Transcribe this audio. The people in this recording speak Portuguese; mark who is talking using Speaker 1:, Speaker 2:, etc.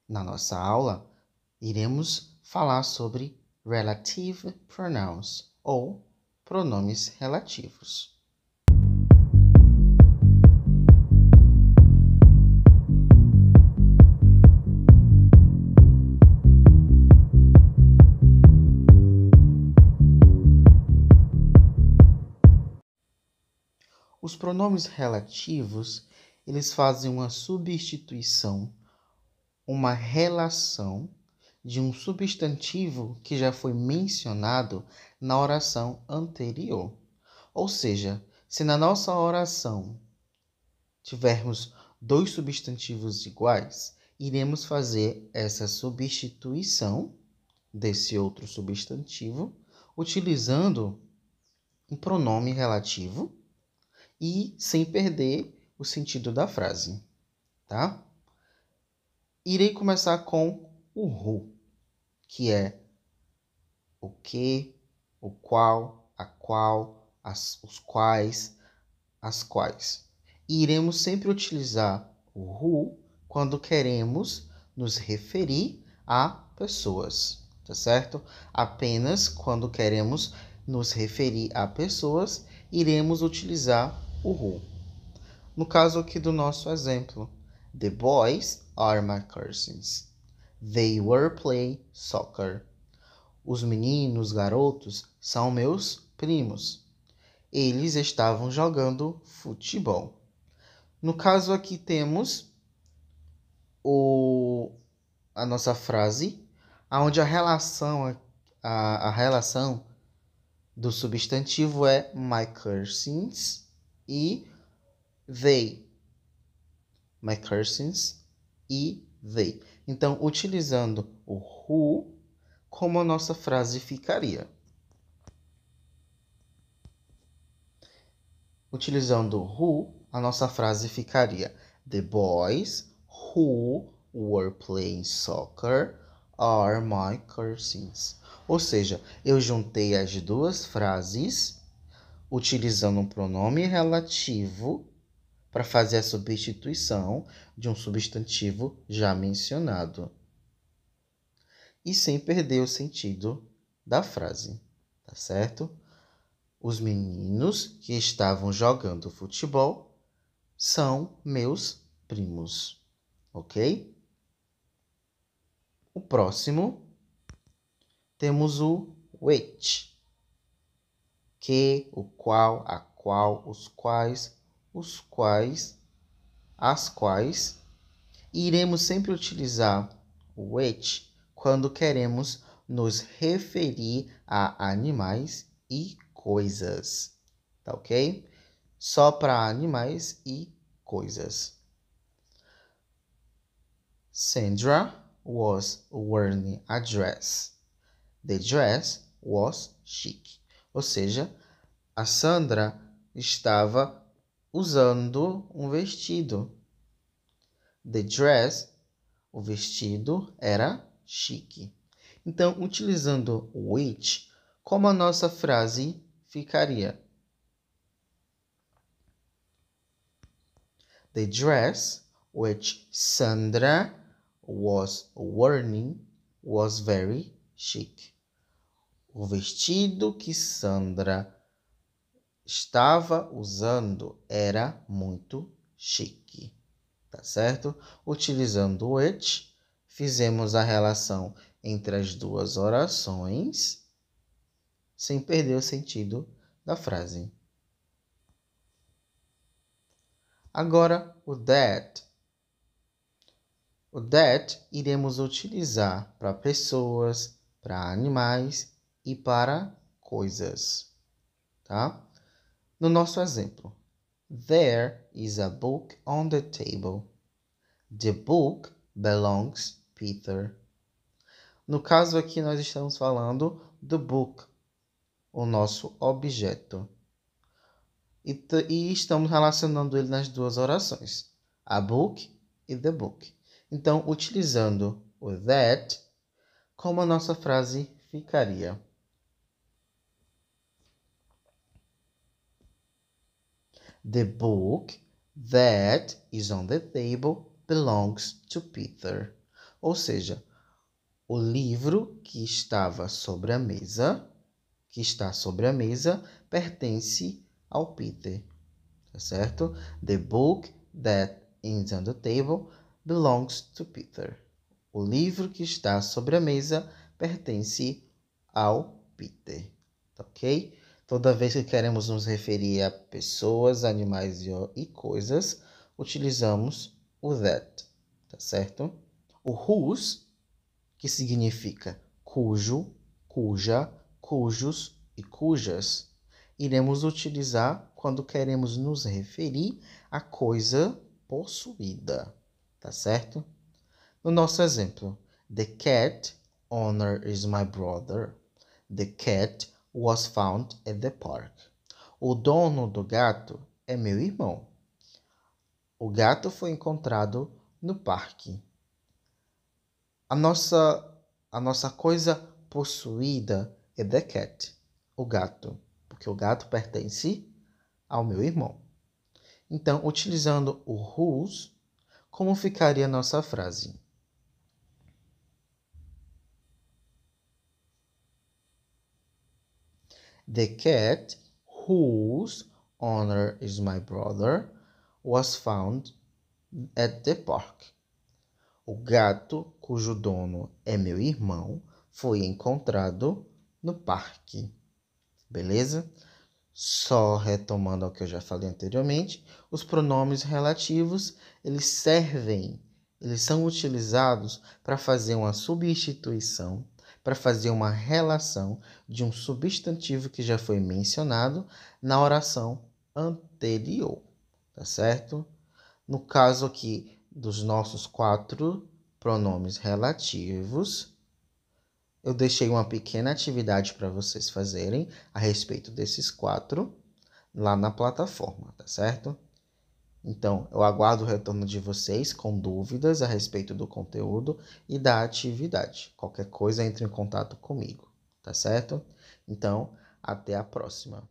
Speaker 1: Na nossa aula, iremos falar sobre relative pronouns ou pronomes relativos. Os pronomes relativos, eles fazem uma substituição, uma relação de um substantivo que já foi mencionado na oração anterior. Ou seja, se na nossa oração tivermos dois substantivos iguais, iremos fazer essa substituição desse outro substantivo utilizando um pronome relativo e sem perder o sentido da frase, tá? Irei começar com o who, que é o que, o qual, a qual, os quais, as quais. E iremos sempre utilizar o who quando queremos nos referir a pessoas, tá certo? Apenas quando queremos nos referir a pessoas, iremos utilizar o who. No caso aqui do nosso exemplo, the boys are my cousins. They were playing soccer. Os meninos, garotos, são meus primos. Eles estavam jogando futebol. No caso aqui temos a nossa frase, onde a relação do substantivo é my cousins e they. My cousins e they. Então, utilizando o who, como a nossa frase ficaria? Utilizando o who, a nossa frase ficaria: the boys who were playing soccer are my cousins. Ou seja, eu juntei as duas frases utilizando um pronome relativo para fazer a substituição de um substantivo já mencionado e sem perder o sentido da frase, tá certo? Os meninos que estavam jogando futebol são meus primos, ok? O próximo, temos o which, que, o qual, a qual, os quais, as quais. E iremos sempre utilizar o which quando queremos nos referir a animais e coisas, tá ok? Só para animais e coisas. Sandra was wearing a dress. The dress was chic. Ou seja, a Sandra estava usando um vestido. The dress, o vestido, era chique. Então, utilizando which, como a nossa frase ficaria? The dress which Sandra was wearing was very chic. O vestido que Sandra estava usando era muito chique, tá certo? Utilizando o which, fizemos a relação entre as duas orações, sem perder o sentido da frase. Agora, o that. O that iremos utilizar para pessoas, para animais e para coisas, tá? No nosso exemplo, there is a book on the table. The book belongs to Peter. No caso aqui, nós estamos falando do book, o nosso objeto. E estamos relacionando ele nas duas orações, a book e the book. Então, utilizando o that, como a nossa frase ficaria? The book that is on the table belongs to Peter. Ou seja, o livro que estava sobre a mesa, pertence ao Peter, tá certo? The book that is on the table belongs to Peter. O livro que está sobre a mesa pertence ao Peter, tá ok? Toda vez que queremos nos referir a pessoas, animais e coisas, utilizamos o that, tá certo? O whose, que significa cujo, cuja, cujos e cujas, iremos utilizar quando queremos nos referir a coisa possuída, tá certo? No nosso exemplo, the cat owner is my brother. The cat was found at the park. O dono do gato é meu irmão. O gato foi encontrado no parque. A nossa coisa possuída é the cat, o gato, porque o gato pertence ao meu irmão. Então, utilizando o whose, como ficaria a nossa frase? The cat, whose owner is my brother, was found at the park. O gato, cujo dono é meu irmão, foi encontrado no parque. Beleza? Só retomando ao que eu já falei anteriormente, os pronomes relativos, eles são utilizados para fazer uma substituição, para fazer uma relação de um substantivo que já foi mencionado na oração anterior, tá certo? No caso aqui dos nossos 4 pronomes relativos, eu deixei uma pequena atividade para vocês fazerem a respeito desses 4 lá na plataforma, tá certo? Então, eu aguardo o retorno de vocês com dúvidas a respeito do conteúdo e da atividade. Qualquer coisa, entre em contato comigo, tá certo? Então, até a próxima.